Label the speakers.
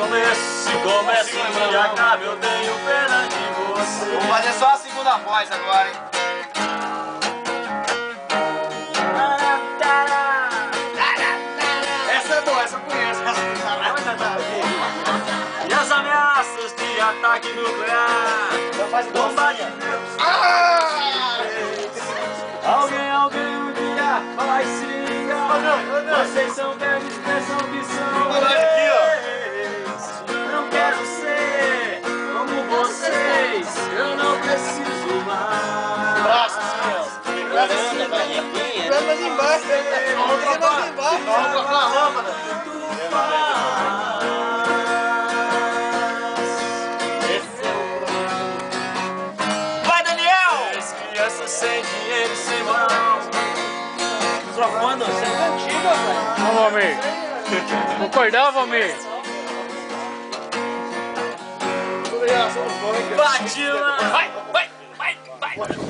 Speaker 1: Se começa e acaba, eu tenho pena de você.
Speaker 2: Vou fazer só a segunda voz agora, hein? Essa é boa, essa eu conheço.
Speaker 1: E as ameaças de ataque nuclear, bomba de Deus. Alguém um dia vai se ligar. Vocês são velhos, pensam que são reis. Não quero ser como vocês, eu não preciso mais.
Speaker 2: Braço, senhor. Mas embaixo, vamos trocar embaixo. Vamos trocar a lâmpada.
Speaker 1: Vai, Daniel! As crianças sem dinheiro e sem moral. Trocando, você é antiga, velho.
Speaker 3: Vamos, Almir. Concordar, Almir?
Speaker 1: Bate lá! Vai!